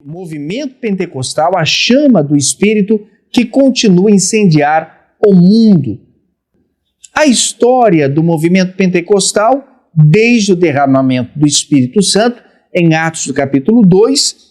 movimento pentecostal, a chama do Espírito que continua a incendiar o mundo. A história do movimento pentecostal, desde o derramamento do Espírito Santo, em Atos do capítulo 2,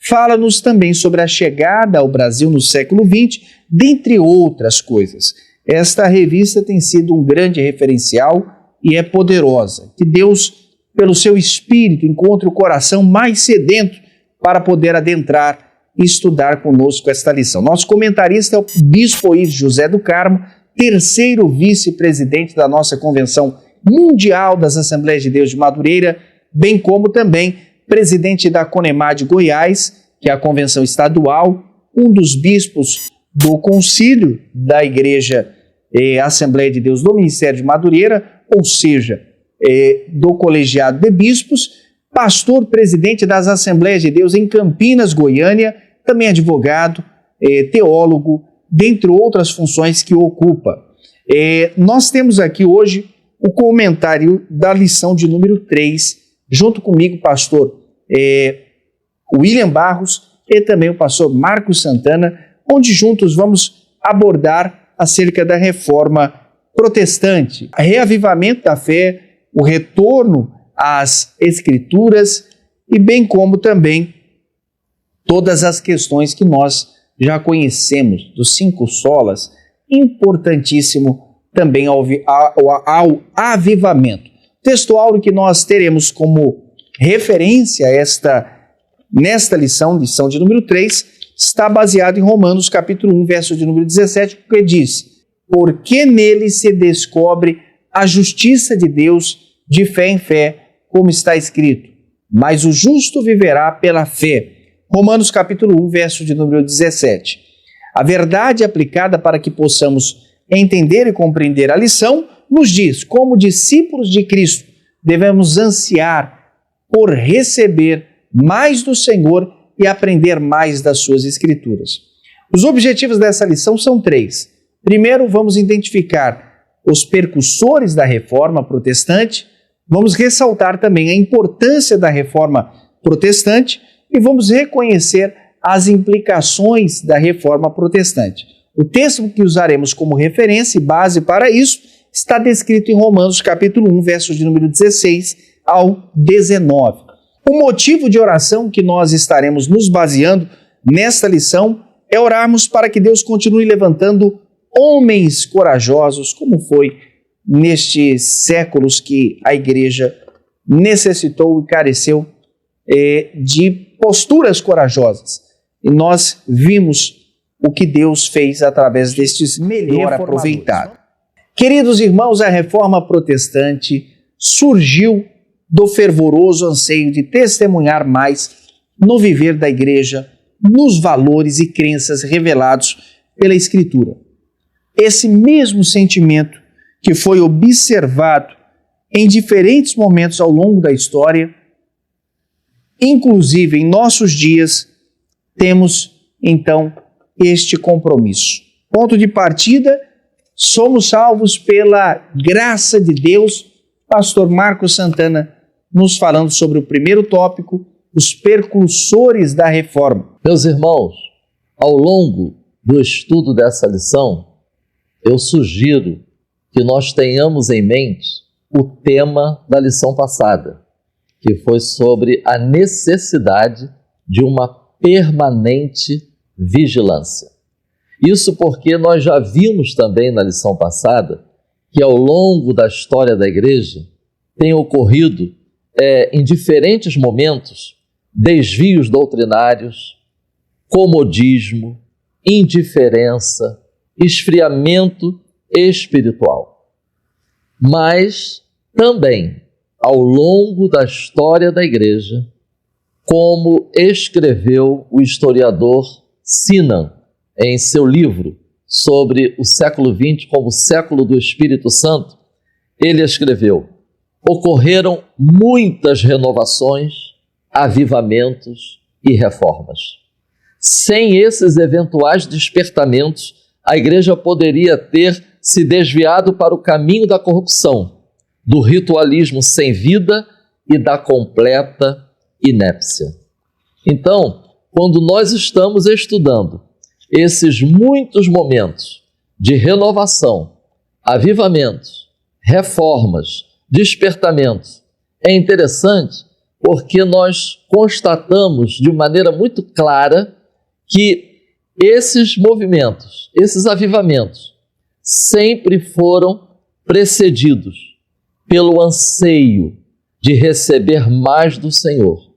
fala-nos também sobre a chegada ao Brasil no século XX, dentre outras coisas. Esta revista tem sido um grande referencial e é poderosa. Que Deus, pelo seu Espírito, encontre o coração mais sedento para poder adentrar e estudar conosco esta lição. Nosso comentarista é o Bispo Ives José do Carmo, terceiro vice-presidente da nossa Convenção Mundial das Assembleias de Deus de Madureira, bem como também presidente da Conemar de Goiás, que é a Convenção Estadual, um dos bispos do Concílio da Igreja Assembleia de Deus do Ministério de Madureira, ou seja, do Colegiado de Bispos, pastor presidente das Assembleias de Deus em Campinas, Goiânia, também advogado, teólogo, dentre outras funções que ocupa. Nós temos aqui hoje o comentário da lição de número 3, junto comigo, pastor William Barros e também o pastor Marcos Santana, onde juntos vamos abordar acerca da reforma protestante, o reavivamento da fé, o retorno às Escrituras e bem como também todas as questões que nós já conhecemos dos 5 solas, importantíssimo também ao avivamento. O texto áureo que nós teremos como referência nesta lição de número 3, está baseado em Romanos capítulo 1, verso de número 17, que diz: porque nele se descobre a justiça de Deus de fé em fé, como está escrito, mas o justo viverá pela fé. Romanos capítulo 1, verso de número 17. A verdade aplicada para que possamos entender e compreender a lição nos diz, como discípulos de Cristo, devemos ansiar por receber mais do Senhor e aprender mais das suas Escrituras. Os objetivos dessa lição são 3. Primeiro, vamos identificar os percussores da reforma protestante, vamos ressaltar também a importância da reforma protestante e vamos reconhecer as implicações da reforma protestante. O texto que usaremos como referência e base para isso está descrito em Romanos capítulo 1, versos de número 16 ao 19. O motivo de oração que nós estaremos nos baseando nesta lição é orarmos para que Deus continue levantando homens corajosos, como foi nestes séculos que a igreja necessitou e careceu de posturas corajosas. E nós vimos o que Deus fez através destes melhor aproveitados. Queridos irmãos, a reforma protestante surgiu do fervoroso anseio de testemunhar mais no viver da igreja, nos valores e crenças revelados pela Escritura. Esse mesmo sentimento que foi observado em diferentes momentos ao longo da história, inclusive em nossos dias, temos então este compromisso. Ponto de partida, somos salvos pela graça de Deus. Pastor Marcos Santana nos falando sobre o primeiro tópico, os percursores da reforma. Meus irmãos, ao longo do estudo dessa lição, eu sugiro que nós tenhamos em mente o tema da lição passada, que foi sobre a necessidade de uma permanente vigilância. Isso porque nós já vimos também na lição passada que ao longo da história da igreja tem ocorrido em diferentes momentos desvios doutrinários, comodismo, indiferença, esfriamento espiritual. Mas também ao longo da história da igreja, como escreveu o historiador Sinan em seu livro sobre o século XX como o século do Espírito Santo, ele escreveu: ocorreram muitas renovações, avivamentos e reformas. Sem esses eventuais despertamentos, a igreja poderia ter se desviado para o caminho da corrupção, do ritualismo sem vida e da completa inépcia. Então, quando nós estamos estudando esses muitos momentos de renovação, avivamentos, reformas, despertamentos, é interessante porque nós constatamos de maneira muito clara que esses movimentos, esses avivamentos, sempre foram precedidos pelo anseio de receber mais do Senhor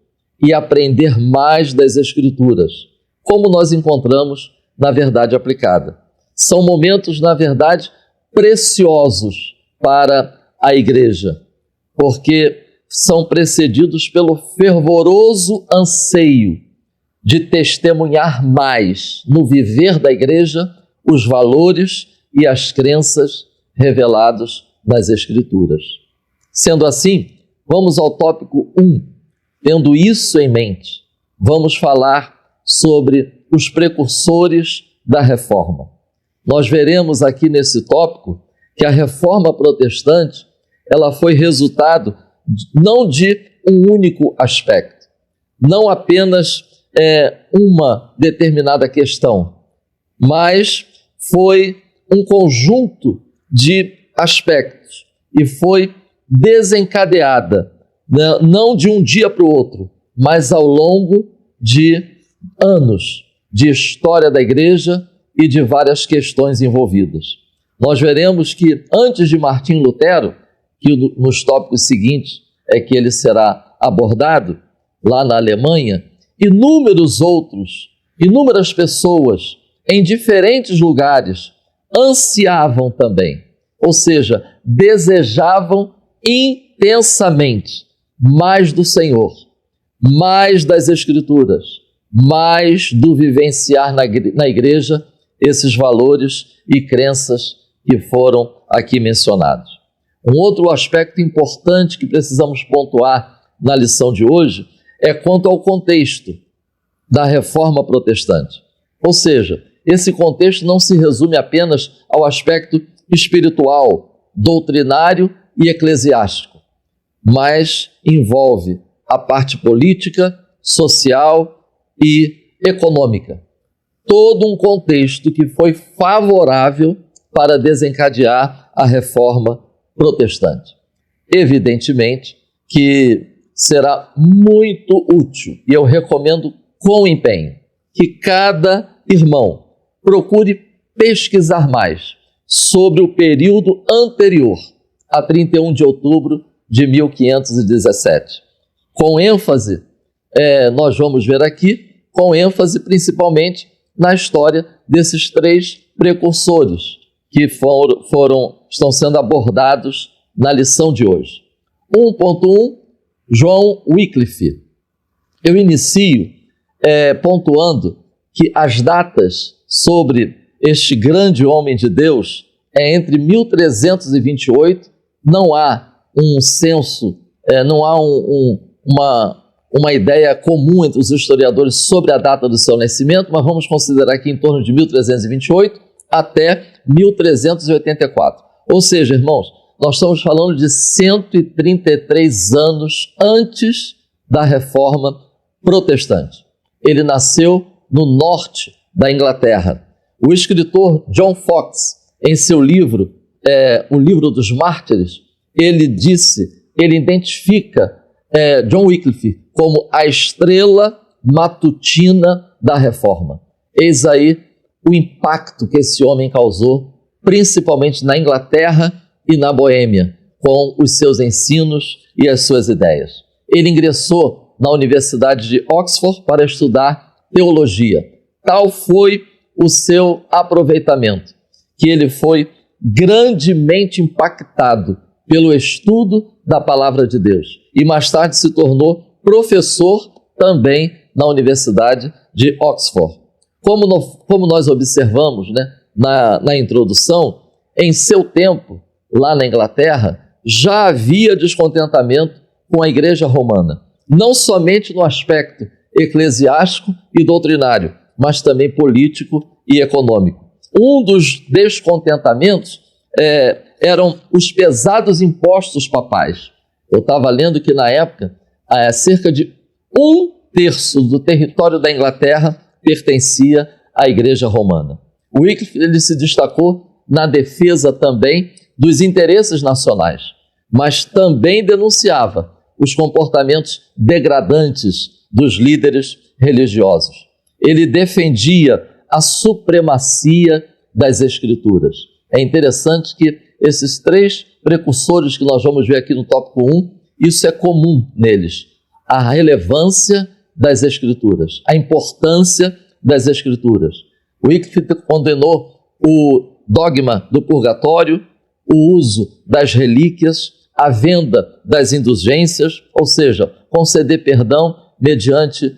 e aprender mais das Escrituras, como nós encontramos na verdade aplicada. São momentos, na verdade, preciosos para a igreja, porque são precedidos pelo fervoroso anseio de testemunhar mais no viver da igreja os valores e as crenças revelados nas Escrituras. Sendo assim, vamos ao tópico 1. Tendo isso em mente, vamos falar sobre os precursores da reforma. Nós veremos aqui nesse tópico que a reforma protestante ela foi resultado não de um único aspecto, não apenas uma determinada questão, mas foi um conjunto de aspectos e foi desencadeada, não de um dia para o outro, mas ao longo de anos de história da igreja e de várias questões envolvidas. Nós veremos que antes de Martim Lutero, que nos tópicos seguintes é que ele será abordado, lá na Alemanha, inúmeras pessoas em diferentes lugares ansiavam também, ou seja, desejavam intensamente mais do Senhor, mais das Escrituras, mais do vivenciar na igreja esses valores e crenças que foram aqui mencionados. Um outro aspecto importante que precisamos pontuar na lição de hoje é quanto ao contexto da reforma protestante. Ou seja, esse contexto não se resume apenas ao aspecto espiritual, doutrinário e eclesiástico, mas envolve a parte política, social e econômica. Todo um contexto que foi favorável para desencadear a reforma protestante. Evidentemente que será muito útil, e eu recomendo com empenho, que cada irmão procure pesquisar mais sobre o período anterior a 31 de outubro de 1517. Com ênfase, nós vamos ver aqui, com ênfase principalmente na história desses três precursores que estão sendo abordados na lição de hoje. 1.1, John Wycliffe. Eu inicio pontuando que as datas sobre este grande homem de Deus é entre 1328, não há um censo, não há uma ideia comum entre os historiadores sobre a data do seu nascimento, mas vamos considerar aqui em torno de 1328 até 1384. Ou seja, irmãos, nós estamos falando de 133 anos antes da Reforma Protestante. Ele nasceu no norte da Inglaterra. O escritor John Foxe, em seu livro, O Livro dos Mártires, ele identifica John Wycliffe como a estrela matutina da Reforma. Eis aí o impacto que esse homem causou, principalmente na Inglaterra e na Boêmia, com os seus ensinos e as suas ideias. Ele ingressou na Universidade de Oxford para estudar teologia. Tal foi o seu aproveitamento, que ele foi grandemente impactado pelo estudo da Palavra de Deus e mais tarde se tornou professor também na Universidade de Oxford. Como nós observamos, na introdução, em seu tempo, lá na Inglaterra, já havia descontentamento com a Igreja Romana, não somente no aspecto eclesiástico e doutrinário, mas também político e econômico. Um dos descontentamentos eram os pesados impostos papais. Eu estava lendo que na época, cerca de 1 terço do território da Inglaterra pertencia à Igreja Romana. Wycliffe ele se destacou na defesa também dos interesses nacionais, mas também denunciava os comportamentos degradantes dos líderes religiosos. Ele defendia a supremacia das Escrituras. É interessante que esses três precursores que nós vamos ver aqui no tópico 1, isso é comum neles. A relevância das Escrituras, a importância das Escrituras. Wycliffe condenou o dogma do purgatório, o uso das relíquias, a venda das indulgências, ou seja, conceder perdão mediante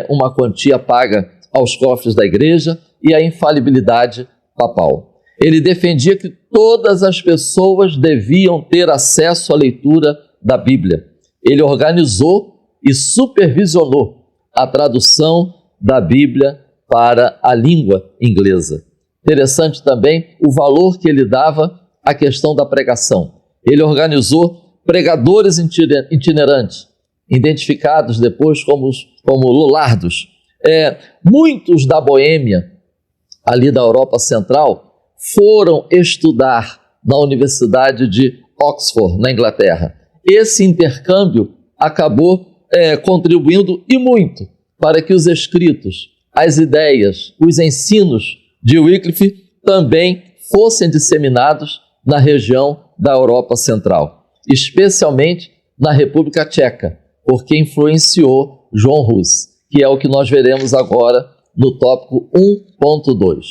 uma quantia paga aos cofres da igreja, e a infalibilidade papal. Ele defendia que todas as pessoas deviam ter acesso à leitura da Bíblia. Ele organizou e supervisionou a tradução da Bíblia para a língua inglesa. Interessante também o valor que ele dava à questão da pregação. Ele organizou pregadores itinerantes, identificados depois como Lollardos. Muitos da Boêmia, ali da Europa Central, foram estudar na Universidade de Oxford, na Inglaterra. Esse intercâmbio acabou contribuindo e muito para que os escritos, as ideias, os ensinos de Wycliffe também fossem disseminados na região da Europa Central, especialmente na República Tcheca, porque influenciou João Hus, que é o que nós veremos agora no tópico 1.2.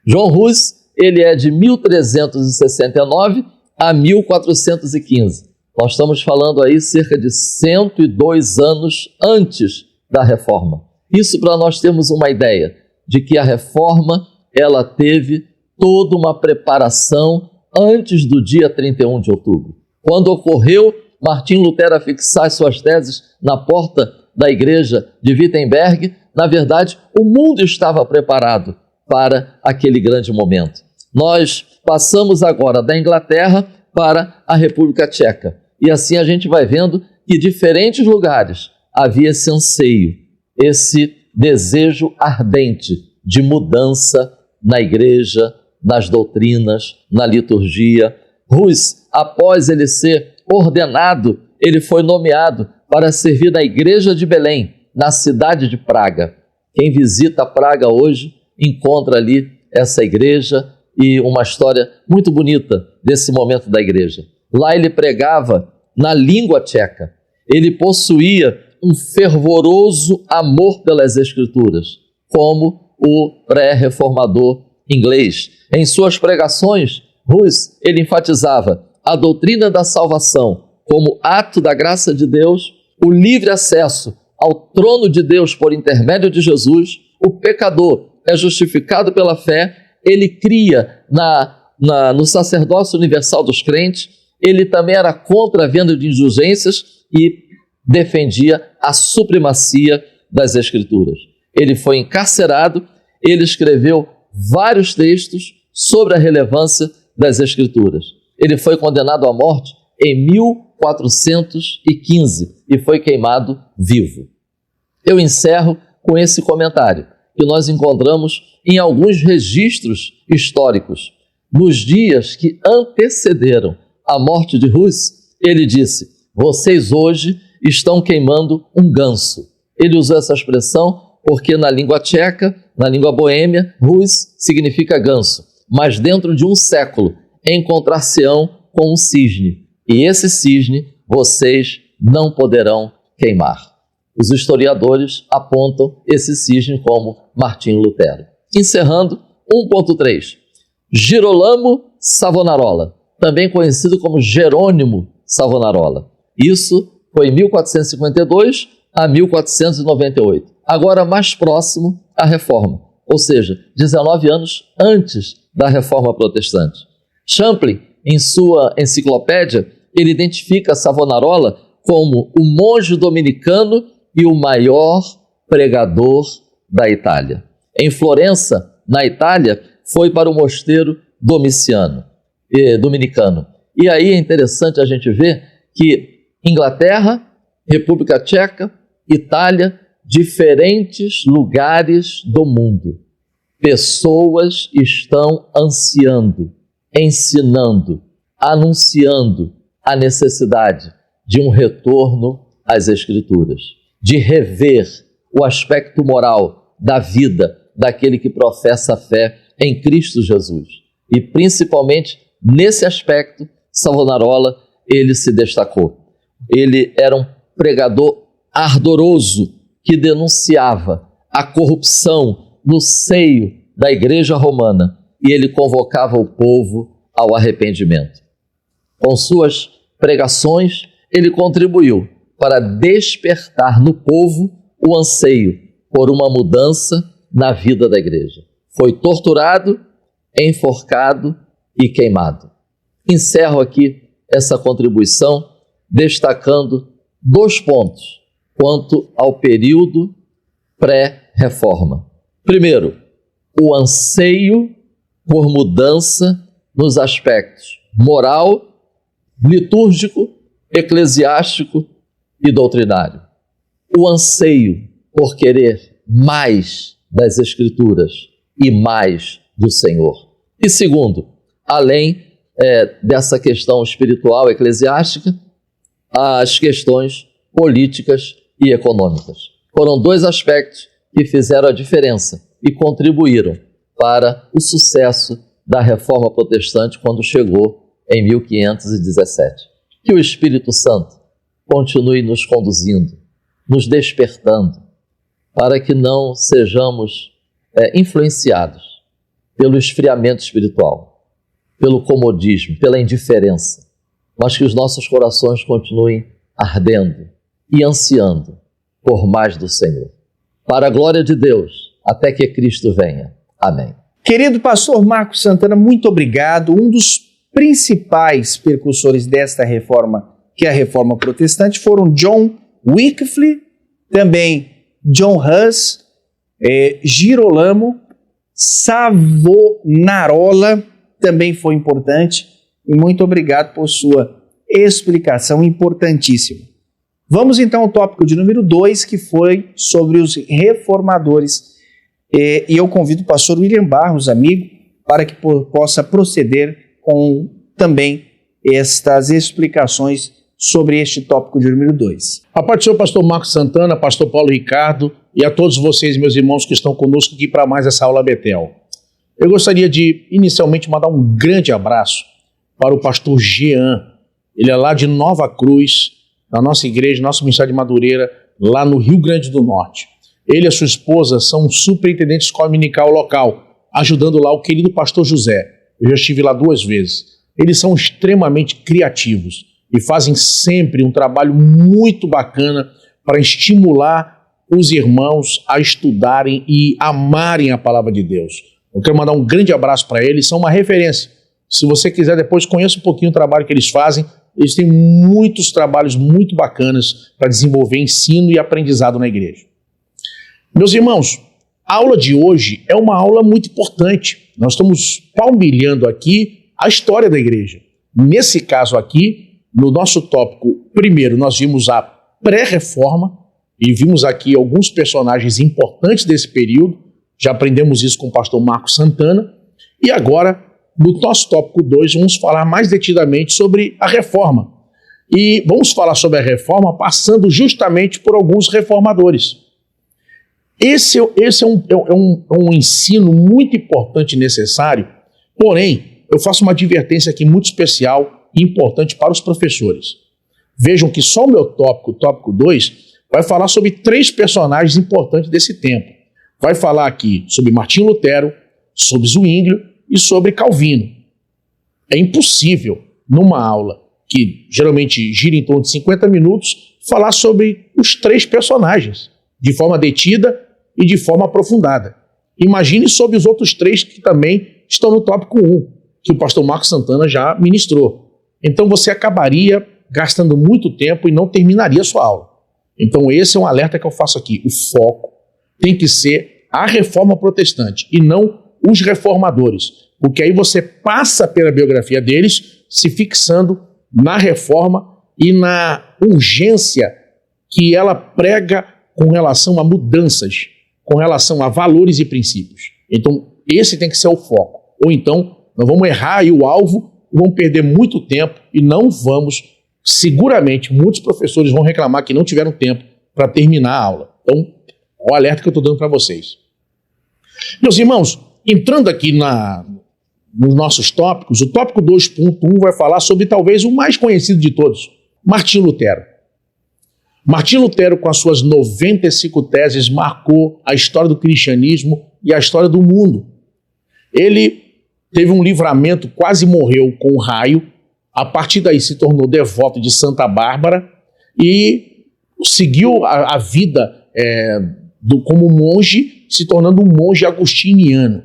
João Hus, ele é de 1369 a 1415. Nós estamos falando aí cerca de 102 anos antes da Reforma. Isso para nós termos uma ideia de que a Reforma ela teve toda uma preparação antes do dia 31 de outubro. Quando ocorreu Martim Lutero fixar suas teses na porta da igreja de Wittenberg, na verdade, o mundo estava preparado para aquele grande momento. Nós passamos agora da Inglaterra para a República Tcheca. E assim a gente vai vendo que em diferentes lugares havia esse anseio, esse desejo ardente de mudança na igreja, nas doutrinas, na liturgia. Hus, após ele ser ordenado, ele foi nomeado para servir na igreja de Belém, na cidade de Praga. Quem visita Praga hoje encontra ali essa igreja e uma história muito bonita desse momento da igreja. Lá ele pregava na língua tcheca. Ele possuía um fervoroso amor pelas Escrituras, como o pré-reformador inglês. Em suas pregações, Hus, ele enfatizava a doutrina da salvação como ato da graça de Deus, o livre acesso ao trono de Deus por intermédio de Jesus, o pecador é justificado pela fé, ele cria no sacerdócio universal dos crentes, ele também era contra a venda de indulgências e defendia a supremacia das Escrituras. Ele foi encarcerado, ele escreveu vários textos sobre a relevância das Escrituras. Ele foi condenado à morte em 1415 e foi queimado vivo. Eu encerro com esse comentário que nós encontramos em alguns registros históricos. Nos dias que antecederam a morte de Hus, ele disse: vocês hoje estão queimando um ganso. Ele usou essa expressão porque na língua tcheca, na língua boêmia, Hus significa ganso, mas dentro de um século encontrar-se-ão com um cisne, e esse cisne vocês não poderão queimar. Os historiadores apontam esse cisne como Martim Lutero. Encerrando, 1.3. Girolamo Savonarola, também conhecido como Jerônimo Savonarola. Isso foi em 1452 a 1498. Agora mais próximo à Reforma, ou seja, 19 anos antes da Reforma Protestante. Champlin, em sua enciclopédia, ele identifica Savonarola como o monge dominicano e o maior pregador da Itália. Em Florença, na Itália, foi para o mosteiro dominicano. E aí é interessante a gente ver que Inglaterra, República Tcheca, Itália diferentes lugares do mundo, pessoas estão ansiando, ensinando, anunciando a necessidade de um retorno às Escrituras, de rever o aspecto moral da vida daquele que professa a fé em Cristo Jesus. E principalmente nesse aspecto, Savonarola, ele se destacou. Ele era um pregador ardoroso que denunciava a corrupção no seio da Igreja Romana e ele convocava o povo ao arrependimento. Com suas pregações, ele contribuiu para despertar no povo o anseio por uma mudança na vida da igreja. Foi torturado, enforcado e queimado. Encerro aqui essa contribuição destacando 2 pontos quanto ao período pré-reforma. Primeiro, o anseio por mudança nos aspectos moral, litúrgico, eclesiástico e doutrinário. O anseio por querer mais das Escrituras e mais do Senhor. E segundo, além dessa questão espiritual eclesiástica, as questões políticas e econômicas. Foram 2 aspectos que fizeram a diferença e contribuíram para o sucesso da Reforma Protestante quando chegou em 1517. Que o Espírito Santo continue nos conduzindo, nos despertando, para que não sejamos influenciados pelo esfriamento espiritual, pelo comodismo, pela indiferença, mas que os nossos corações continuem ardendo e ansiando por mais do Senhor. Para a glória de Deus, até que Cristo venha. Amém. Querido pastor Marcos Santana, muito obrigado. Um dos principais percussores desta reforma, que é a Reforma Protestante, foram John Wycliffe, também John Huss, Girolamo, Savonarola, também foi importante, e muito obrigado por sua explicação importantíssima. Vamos então ao tópico de número 2, que foi sobre os reformadores, e eu convido o pastor William Barros, amigo, para que possa proceder com também estas explicações sobre este tópico de número 2. A paz do Senhor, pastor Marcos Santana, pastor Paulo Ricardo e a todos vocês, meus irmãos, que estão conosco aqui para mais essa aula Betel. Eu gostaria de, inicialmente, mandar um grande abraço para o pastor Jean. Ele é lá de Nova Cruz, na nossa igreja, nosso ministério de Madureira, lá no Rio Grande do Norte. Ele e a sua esposa são superintendentes dominical local, ajudando lá o querido pastor José. Eu já estive lá 2 vezes. Eles são extremamente criativos e fazem sempre um trabalho muito bacana para estimular os irmãos a estudarem e amarem a palavra de Deus. Eu quero mandar um grande abraço para eles, são uma referência. Se você quiser, depois conheça um pouquinho o trabalho que eles fazem. Eles têm muitos trabalhos muito bacanas para desenvolver ensino e aprendizado na igreja. Meus irmãos, a aula de hoje é uma aula muito importante. Nós estamos palmilhando aqui a história da igreja. Nesse caso aqui, no nosso tópico, primeiro nós vimos a pré-reforma e vimos aqui alguns personagens importantes desse período. Já aprendemos isso com o pastor Marcos Santana. E agora, no nosso tópico 2, vamos falar mais detidamente sobre a reforma. E vamos falar sobre a reforma passando justamente por alguns reformadores. Esse é um ensino muito importante e necessário, porém, eu faço uma advertência aqui muito especial e importante para os professores. Vejam que só o meu tópico, o tópico 2, vai falar sobre 3 personagens importantes desse tempo. Vai falar aqui sobre Martinho Lutero, sobre Zwinglio e sobre Calvino. É impossível, numa aula que geralmente gira em torno de 50 minutos, falar sobre os 3 personagens, de forma detida e de forma aprofundada. Imagine sobre os outros 3 que também estão no tópico 1, que o pastor Marcos Santana já ministrou. Então você acabaria gastando muito tempo e não terminaria a sua aula. Então esse é um alerta que eu faço aqui. O foco tem que ser a reforma protestante e não os reformadores, porque aí você passa pela biografia deles se fixando na reforma e na urgência que ela prega com relação a mudanças, com relação a valores e princípios. Então, esse tem que ser o foco. Ou então, nós vamos errar aí o alvo, vamos perder muito tempo e não vamos, seguramente, muitos professores vão reclamar que não tiveram tempo para terminar a aula. Então, o alerta que eu estou dando para vocês. Meus irmãos, entrando aqui nos nossos tópicos, o tópico 2.1 vai falar sobre talvez o mais conhecido de todos, Martinho Lutero. Martinho Lutero, com as suas 95 teses, marcou a história do cristianismo e a história do mundo. Ele teve um livramento, quase morreu com um raio, a partir daí se tornou devoto de Santa Bárbara e seguiu a vida como monge, se tornando um monge agostiniano.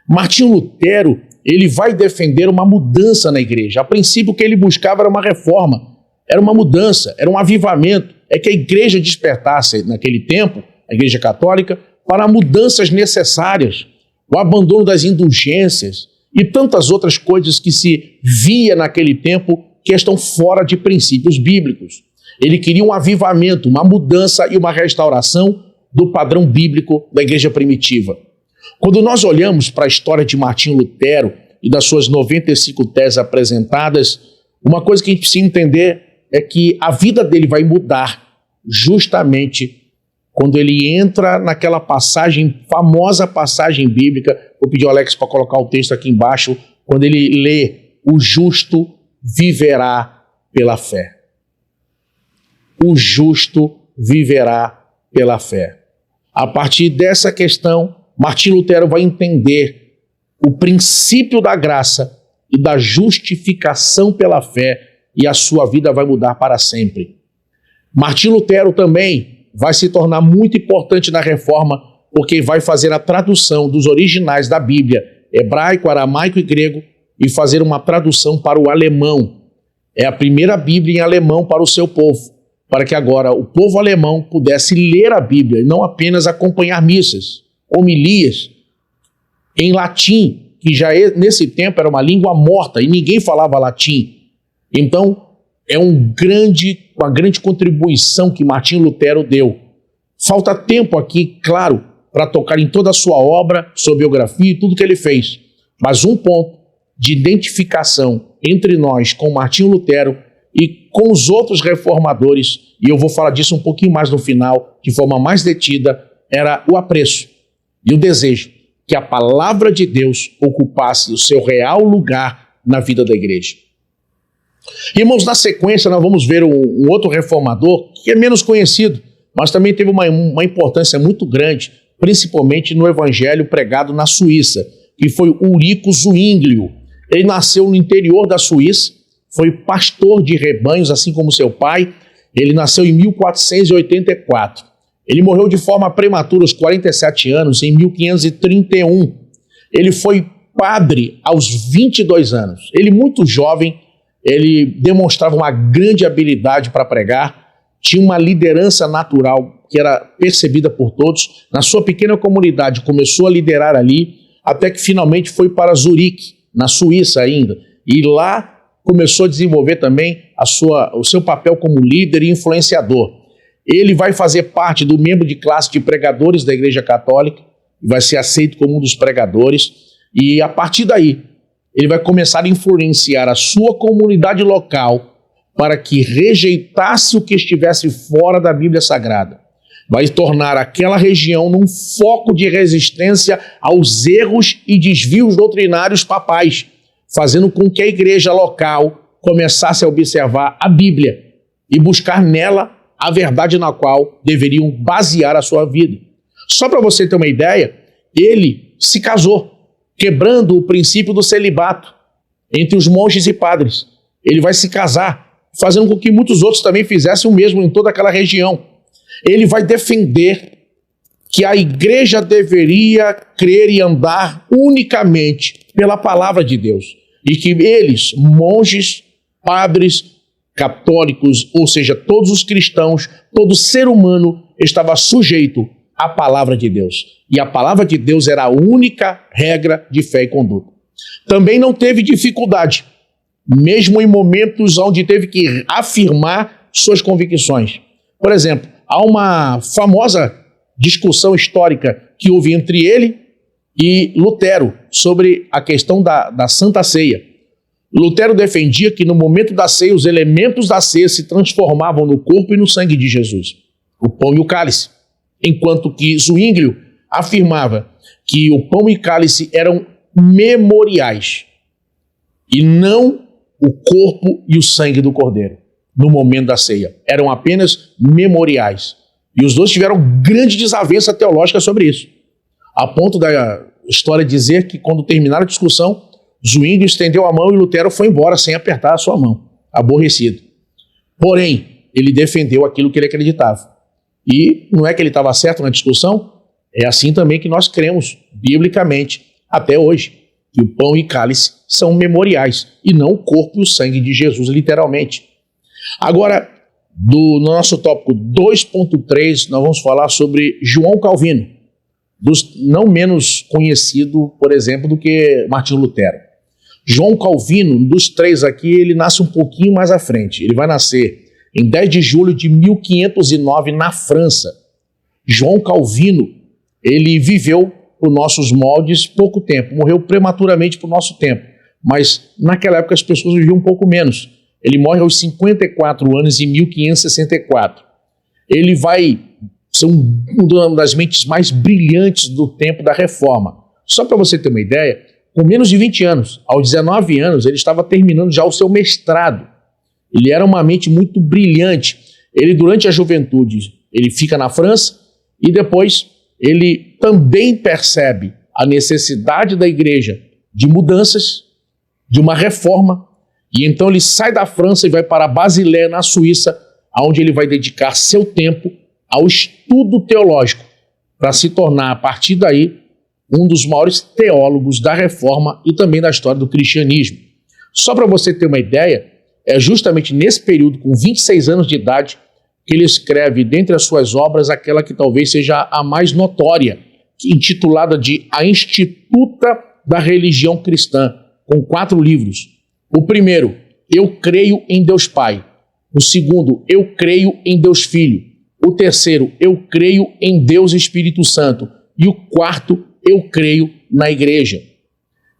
Martinho Lutero, ele vai defender uma mudança na igreja. A princípio, o que ele buscava era uma reforma, era uma mudança, era um avivamento, é que a igreja despertasse naquele tempo, a igreja católica, para mudanças necessárias, o abandono das indulgências e tantas outras coisas que se via naquele tempo que estão fora de princípios bíblicos. Ele queria um avivamento, uma mudança e uma restauração do padrão bíblico da igreja primitiva. Quando nós olhamos para a história de Martinho Lutero e das suas 95 teses apresentadas, uma coisa que a gente precisa entender é que a vida dele vai mudar justamente quando ele entra naquela passagem, famosa passagem bíblica. Vou pedir ao Alex para colocar o texto aqui embaixo, quando ele lê: o justo viverá pela fé. O justo viverá pela fé. A partir dessa questão, Martinho Lutero vai entender o princípio da graça e da justificação pela fé, e a sua vida vai mudar para sempre. Martinho Lutero também vai se tornar muito importante na reforma, porque vai fazer a tradução dos originais da Bíblia, hebraico, aramaico e grego, e fazer uma tradução para o alemão. É a primeira Bíblia em alemão para o seu povo, para que agora o povo alemão pudesse ler a Bíblia e não apenas acompanhar missas, homilias em latim, que já nesse tempo era uma língua morta e ninguém falava latim. Então, é uma grande contribuição que Martinho Lutero deu. Falta tempo aqui, claro, para tocar em toda a sua obra, sua biografia e tudo que ele fez. Mas um ponto de identificação entre nós com Martinho Lutero e com os outros reformadores, e eu vou falar disso um pouquinho mais no final, de forma mais detida, era o apreço e o desejo que a palavra de Deus ocupasse o seu real lugar na vida da igreja. Irmãos, na sequência nós vamos ver um outro reformador que é menos conhecido, mas também teve uma importância muito grande, principalmente no evangelho pregado na Suíça, que foi Ulrico Zwinglio. Ele nasceu no interior da Suíça, foi pastor de rebanhos, assim como seu pai. Ele nasceu em 1484. Ele morreu de forma prematura aos 47 anos, em 1531. Ele foi padre aos 22 anos. Ele, muito jovem, ele demonstrava uma grande habilidade para pregar, tinha uma liderança natural que era percebida por todos. Na sua pequena comunidade começou a liderar ali, até que finalmente foi para Zurique, na Suíça ainda, e lá começou a desenvolver também o seu papel como líder e influenciador. Ele vai fazer parte do membro de classe de pregadores da Igreja Católica, vai ser aceito como um dos pregadores, e a partir daí ele vai começar a influenciar a sua comunidade local para que rejeitasse o que estivesse fora da Bíblia Sagrada. Vai tornar aquela região num foco de resistência aos erros e desvios doutrinários papais, fazendo com que a igreja local começasse a observar a Bíblia e buscar nela a verdade na qual deveriam basear a sua vida. Só para você ter uma ideia, ele se casou, quebrando o princípio do celibato entre os monges e padres. Ele vai se casar, fazendo com que muitos outros também fizessem o mesmo em toda aquela região. Ele vai defender que a igreja deveria crer e andar unicamente pela palavra de Deus, e que eles, monges, padres, católicos, ou seja, todos os cristãos, todo ser humano estava sujeito à palavra de Deus. E a palavra de Deus era a única regra de fé e conduta. Também não teve dificuldade, mesmo em momentos onde teve que afirmar suas convicções. Por exemplo, há uma famosa discussão histórica que houve entre ele e Lutero sobre a questão da Santa Ceia. Lutero defendia que no momento da ceia, os elementos da ceia se transformavam no corpo e no sangue de Jesus, o pão e o cálice, enquanto que Zwinglio afirmava que o pão e cálice eram memoriais e não o corpo e o sangue do Cordeiro no momento da ceia. Eram apenas memoriais. E os dois tiveram grande desavença teológica sobre isso, a ponto da história dizer que quando terminaram a discussão, Zwinglio estendeu a mão e Lutero foi embora sem apertar a sua mão, aborrecido. Porém, ele defendeu aquilo que ele acreditava. E não é que ele estava certo na discussão, é assim também que nós cremos, biblicamente, até hoje, que o pão e cálice são memoriais, e não o corpo e o sangue de Jesus, literalmente. Agora, no nosso tópico 2.3, nós vamos falar sobre João Calvino, não menos conhecido, por exemplo, do que Martinho Lutero. João Calvino, dos três aqui, ele nasce um pouquinho mais à frente. Ele vai nascer em 10 de julho de 1509, na França. João Calvino, ele viveu por nossos moldes pouco tempo, morreu prematuramente por nosso tempo, mas naquela época as pessoas viviam um pouco menos. Ele morre aos 54 anos, em 1564. Ele vai ser uma das mentes mais brilhantes do tempo da Reforma. Só para você ter uma ideia, com menos de 20 anos, aos 19 anos, ele estava terminando já o seu mestrado. Ele era uma mente muito brilhante. Ele, durante a juventude, ele fica na França e depois ele também percebe a necessidade da igreja de mudanças, de uma reforma, e então ele sai da França e vai para Basileia, na Suíça, onde ele vai dedicar seu tempo ao estudo teológico, para se tornar, a partir daí, um dos maiores teólogos da Reforma e também da história do cristianismo. Só para você ter uma ideia, é justamente nesse período, com 26 anos de idade, que ele escreve, dentre as suas obras, aquela que talvez seja a mais notória, intitulada de A Instituta da Religião Cristã, com 4 livros. O primeiro, Eu Creio em Deus Pai. O segundo, Eu Creio em Deus Filho. O terceiro, Eu Creio em Deus Espírito Santo. E o quarto, Eu Creio na Igreja.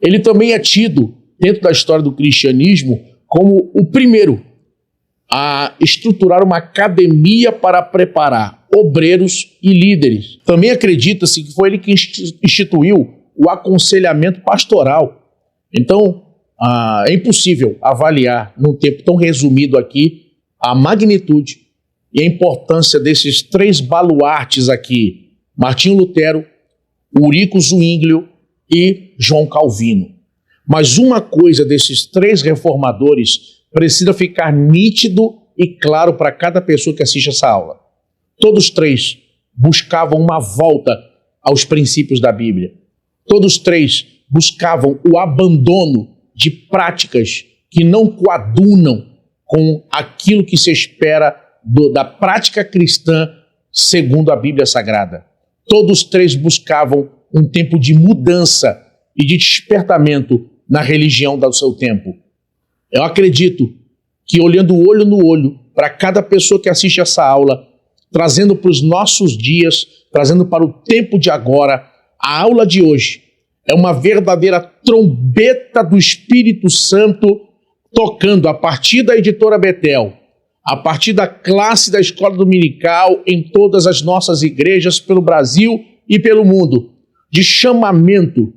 Ele também é tido, dentro da história do cristianismo, como o primeiro a estruturar uma academia para preparar obreiros e líderes. Também acredita-se que foi ele que instituiu o aconselhamento pastoral. Então, é impossível avaliar, num tempo tão resumido aqui, a magnitude e a importância desses 3 baluartes aqui, Martinho Lutero, Ulrico Zwinglio e João Calvino. Mas uma coisa desses 3 reformadores precisa ficar nítido e claro para cada pessoa que assiste essa aula. Todos 3 buscavam uma volta aos princípios da Bíblia. Todos 3 buscavam o abandono de práticas que não coadunam com aquilo que se espera da prática cristã segundo a Bíblia Sagrada. Todos 3 buscavam um tempo de mudança e de despertamento na religião do seu tempo. Eu acredito que, olhando olho no olho para cada pessoa que assiste essa aula, trazendo para os nossos dias, trazendo para o tempo de agora, a aula de hoje é uma verdadeira trombeta do Espírito Santo tocando a partir da editora Betel, a partir da classe da escola dominical em todas as nossas igrejas pelo Brasil e pelo mundo, de chamamento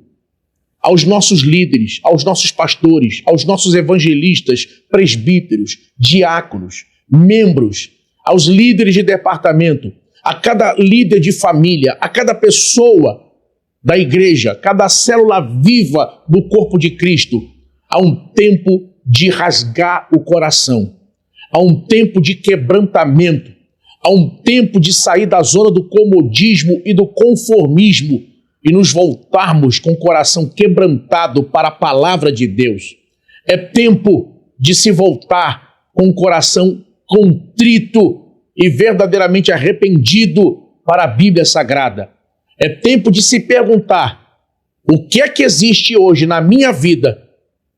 aos nossos líderes, aos nossos pastores, aos nossos evangelistas, presbíteros, diáconos, membros, aos líderes de departamento, a cada líder de família, a cada pessoa da igreja, cada célula viva do corpo de Cristo. Há um tempo de rasgar o coração, há um tempo de quebrantamento, há um tempo de sair da zona do comodismo e do conformismo e nos voltarmos com o coração quebrantado para a palavra de Deus. É tempo de se voltar com o coração contrito e verdadeiramente arrependido para a Bíblia Sagrada. É tempo de se perguntar: o que é que existe hoje na minha vida?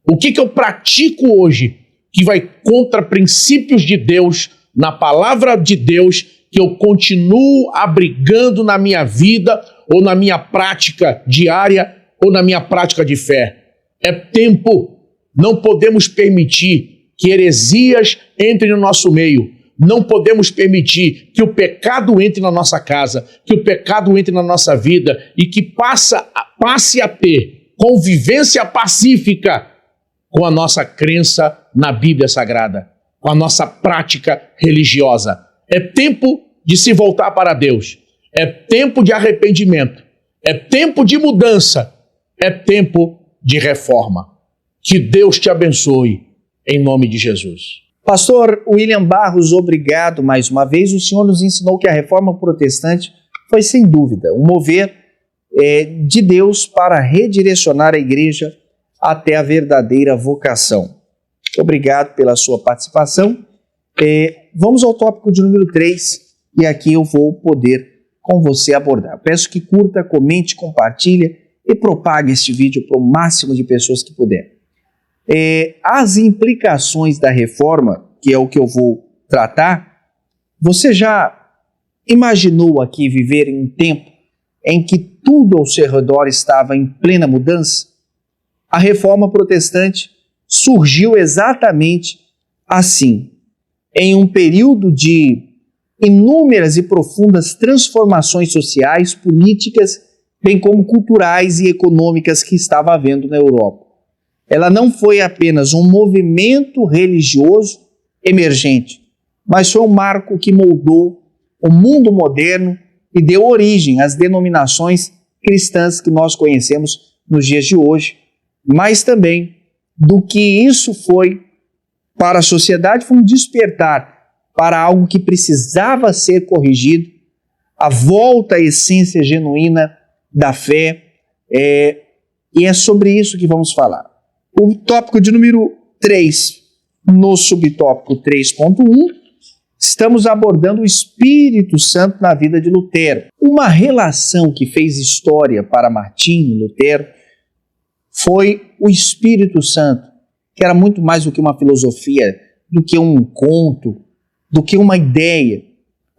O que eu pratico hoje que vai contra princípios de Deus, na palavra de Deus, que eu continuo abrigando na minha vida, ou na minha prática diária, ou na minha prática de fé. É tempo. Não podemos permitir que heresias entrem no nosso meio. Não podemos permitir que o pecado entre na nossa casa, que o pecado entre na nossa vida e que passe a ter convivência pacífica com a nossa crença na Bíblia Sagrada, com a nossa prática religiosa. É tempo de se voltar para Deus. É tempo de arrependimento. É tempo de mudança. É tempo de reforma. Que Deus te abençoe, em nome de Jesus. Pastor William Barros, obrigado mais uma vez. O senhor nos ensinou que a reforma protestante foi, sem dúvida, um mover de Deus para redirecionar a igreja até a verdadeira vocação. Obrigado pela sua participação. Vamos ao tópico de número 3, e aqui eu vou poder com você abordar. Peço que curta, comente, compartilhe e propague este vídeo para o máximo de pessoas que puder. As implicações da reforma, que é o que eu vou tratar, você já imaginou aqui viver em um tempo em que tudo ao seu redor estava em plena mudança? A reforma protestante surgiu exatamente assim, em um período de inúmeras e profundas transformações sociais, políticas, bem como culturais e econômicas que estava havendo na Europa. Ela não foi apenas um movimento religioso emergente, mas foi um marco que moldou o mundo moderno e deu origem às denominações cristãs que nós conhecemos nos dias de hoje, mas também do que isso foi para a sociedade, foi um despertar para algo que precisava ser corrigido, a volta à essência genuína da fé, e é sobre isso que vamos falar. O tópico de número 3, no subtópico 3.1, estamos abordando o Espírito Santo na vida de Lutero. Uma relação que fez história para Martinho Lutero foi o Espírito Santo, que era muito mais do que uma filosofia, do que um conto, do que uma ideia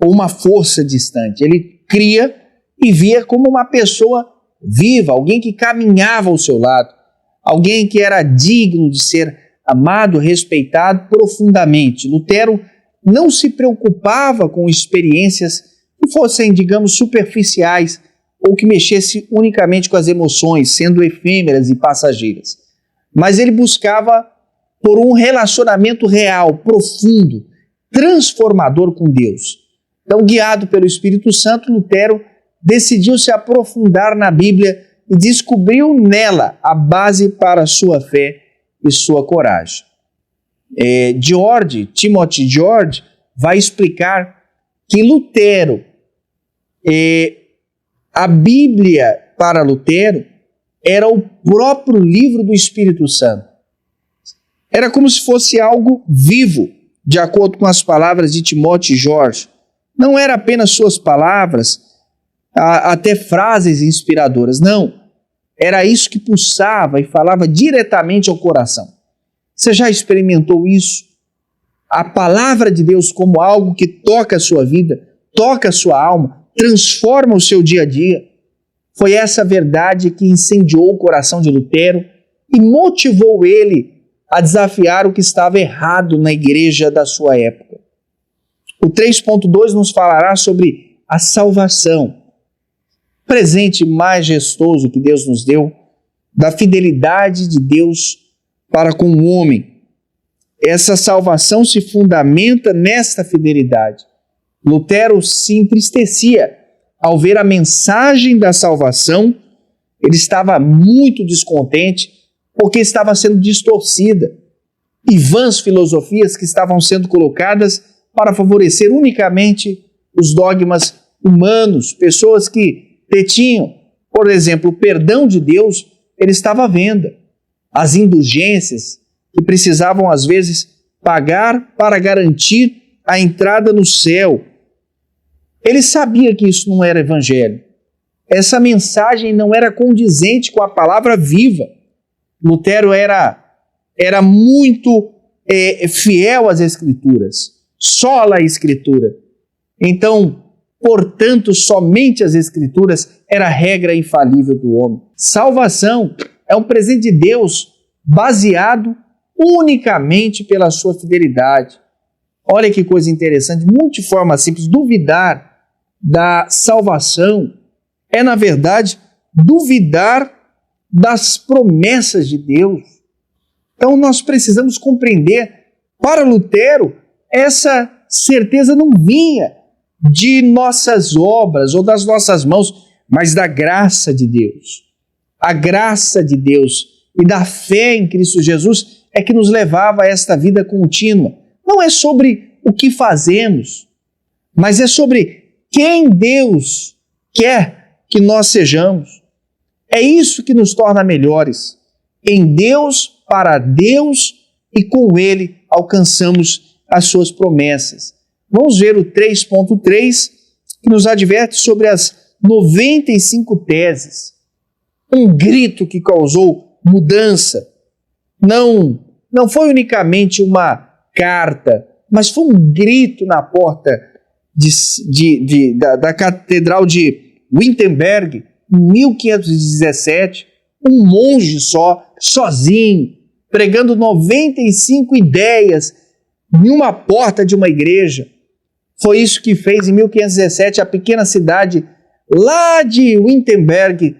ou uma força distante. Ele cria e via como uma pessoa viva, alguém que caminhava ao seu lado, alguém que era digno de ser amado, respeitado profundamente. Lutero não se preocupava com experiências que fossem, digamos, superficiais ou que mexessem unicamente com as emoções, sendo efêmeras e passageiras. Mas ele buscava por um relacionamento real, profundo, transformador com Deus. Então, guiado pelo Espírito Santo, Lutero decidiu se aprofundar na Bíblia e descobriu nela a base para a sua fé e sua coragem. Timothy George vai explicar que Lutero, a Bíblia para Lutero era o próprio livro do Espírito Santo. Era como se fosse algo vivo, de acordo com as palavras de Timothy George. Não era apenas suas palavras, até frases inspiradoras, não. Era isso que pulsava e falava diretamente ao coração. Você já experimentou isso? A palavra de Deus como algo que toca a sua vida, toca a sua alma, transforma o seu dia a dia. Foi essa verdade que incendiou o coração de Lutero e motivou ele a desafiar o que estava errado na igreja da sua época. O 3.2 nos falará sobre a salvação, presente majestoso que Deus nos deu, da fidelidade de Deus para com o homem. Essa salvação se fundamenta nesta fidelidade. Lutero se entristecia ao ver a mensagem da salvação. Ele estava muito descontente porque estava sendo distorcida e vãs filosofias que estavam sendo colocadas para favorecer unicamente os dogmas humanos, pessoas que detinham, por exemplo, o perdão de Deus, ele estava à venda. As indulgências que precisavam, às vezes, pagar para garantir a entrada no céu. Ele sabia que isso não era evangelho. Essa mensagem não era condizente com a palavra viva. Lutero era muito fiel às Escrituras, sola a Escritura. Então, portanto, somente as Escrituras era a regra infalível do homem. Salvação é um presente de Deus baseado unicamente pela sua fidelidade. Olha que coisa interessante, muito de forma simples, duvidar da salvação é, na verdade, duvidar das promessas de Deus. Então nós precisamos compreender, para Lutero, essa certeza não vinha de nossas obras ou das nossas mãos, mas da graça de Deus. A graça de Deus e da fé em Cristo Jesus é que nos levava a esta vida contínua. Não é sobre o que fazemos, mas é sobre quem Deus quer que nós sejamos. É isso que nos torna melhores. Em Deus, para Deus e com Ele alcançamos as suas promessas. Vamos ver o 3.3, que nos adverte sobre as 95 teses. Um grito que causou mudança. Não foi unicamente uma carta, mas foi um grito na porta da Catedral de Wittenberg, em 1517, um monge sozinho, pregando 95 ideias em uma porta de uma igreja. Foi isso que fez em 1517 a pequena cidade lá de Wittenberg,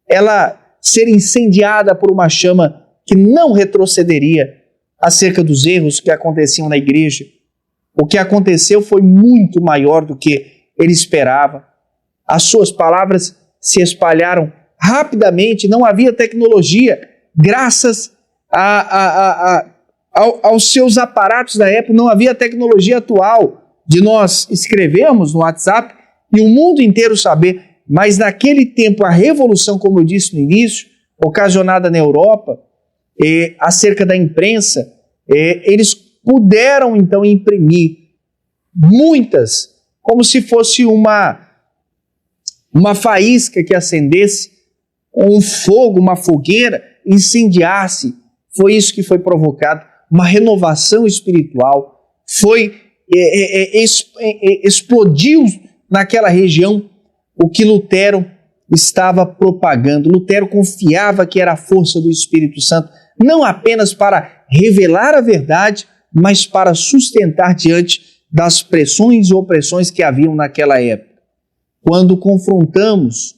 ela ser incendiada por uma chama que não retrocederia acerca dos erros que aconteciam na igreja. O que aconteceu foi muito maior do que ele esperava. As suas palavras se espalharam rapidamente, não havia tecnologia, graças aos seus aparatos da época, não havia tecnologia atual de nós escrevermos no WhatsApp e o mundo inteiro saber, mas naquele tempo a revolução, como eu disse no início, ocasionada na Europa, acerca da imprensa, eles puderam então imprimir muitas, como se fosse uma faísca que acendesse, um fogo, uma fogueira, incendiasse. Foi isso que foi provocado, uma renovação espiritual, explodiu naquela região o que Lutero estava propagando. Lutero confiava que era a força do Espírito Santo, não apenas para revelar a verdade, mas para sustentar diante das pressões e opressões que haviam naquela época. Quando confrontamos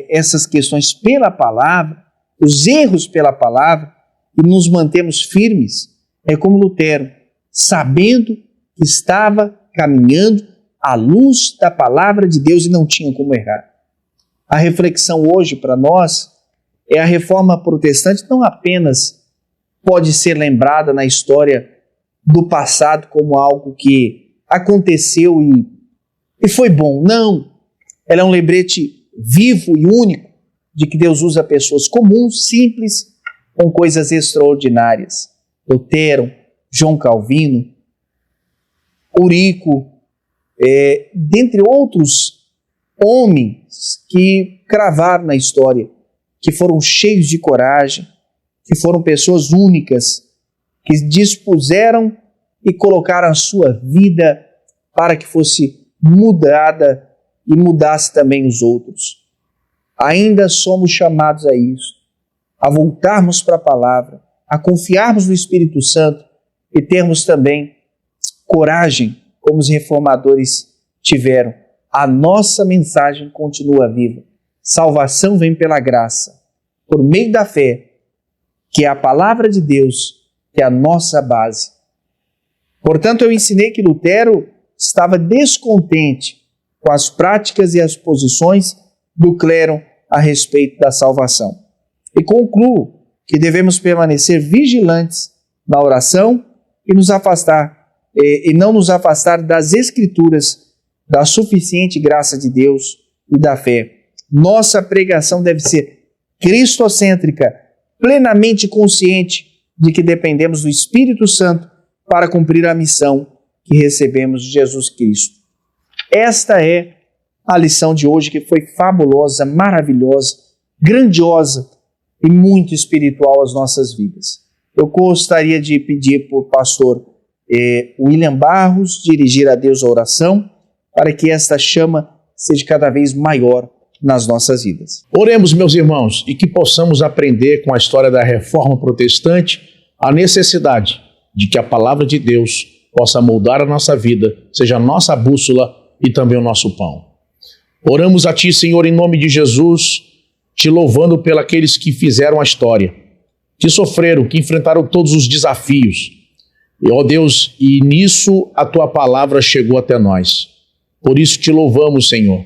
essas questões pela palavra, os erros pela palavra, e nos mantemos firmes, é como Lutero, sabendo que estava caminhando à luz da palavra de Deus e não tinha como errar. A reflexão hoje para nós é a reforma protestante não apenas pode ser lembrada na história do passado como algo que aconteceu e foi bom. Não, ela é um lembrete vivo e único de que Deus usa pessoas comuns, simples, com coisas extraordinárias. Lutero, João Calvino, Eurico, dentre outros homens que cravaram na história, que foram cheios de coragem, que foram pessoas únicas, que dispuseram e colocaram a sua vida para que fosse mudada e mudasse também os outros. Ainda somos chamados a isso, a voltarmos para a palavra, a confiarmos no Espírito Santo e termos também coragem, como os reformadores tiveram. A nossa mensagem continua viva. Salvação vem pela graça, por meio da fé, que é a palavra de Deus, que é a nossa base. Portanto, eu ensinei que Lutero estava descontente com as práticas e as posições do clero a respeito da salvação. E concluo que devemos permanecer vigilantes na oração e não nos afastar das Escrituras, da suficiente graça de Deus e da fé. Nossa pregação deve ser cristocêntrica, plenamente consciente de que dependemos do Espírito Santo para cumprir a missão que recebemos de Jesus Cristo. Esta é a lição de hoje, que foi fabulosa, maravilhosa, grandiosa e muito espiritual às nossas vidas. Eu gostaria de pedir para o pastor William Barros dirigir a Deus a oração para que esta chama seja cada vez maior nas nossas vidas. Oremos, meus irmãos, e que possamos aprender com a história da Reforma Protestante a necessidade de que a palavra de Deus possa moldar a nossa vida, seja a nossa bússola e também o nosso pão. Oramos a Ti, Senhor, em nome de Jesus, Te louvando pelos que fizeram a história, que sofreram, que enfrentaram todos os desafios. E, ó Deus, e nisso a Tua palavra chegou até nós. Por isso Te louvamos, Senhor,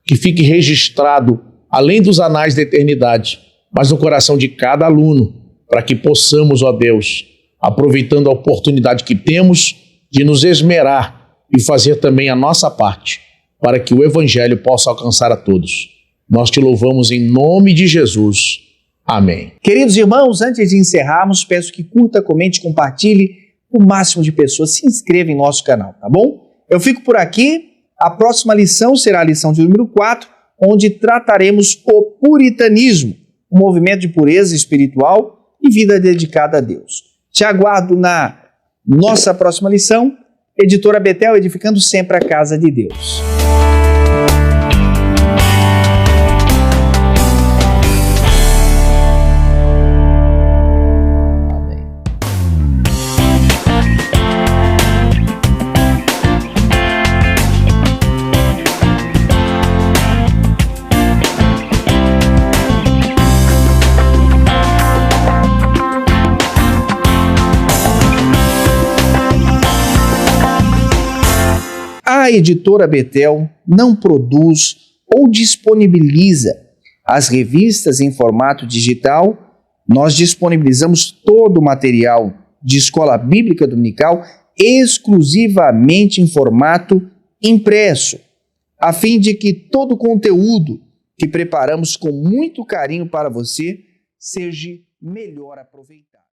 que fique registrado, além dos anais da eternidade, mas no coração de cada aluno, para que possamos, ó Deus, aproveitando a oportunidade que temos de nos esmerar e fazer também a nossa parte, para que o Evangelho possa alcançar a todos. Nós Te louvamos em nome de Jesus. Amém. Queridos irmãos, antes de encerrarmos, peço que curta, comente, compartilhe o máximo de pessoas, se inscreva em nosso canal, tá bom? Eu fico por aqui. A próxima lição será a lição de número 4, onde trataremos o puritanismo, um movimento de pureza espiritual e vida dedicada a Deus. Te aguardo na nossa próxima lição. Editora Betel, edificando sempre a casa de Deus. A editora Betel não produz ou disponibiliza as revistas em formato digital. Nós disponibilizamos todo o material de escola bíblica dominical exclusivamente em formato impresso, a fim de que todo o conteúdo que preparamos com muito carinho para você seja melhor aproveitado.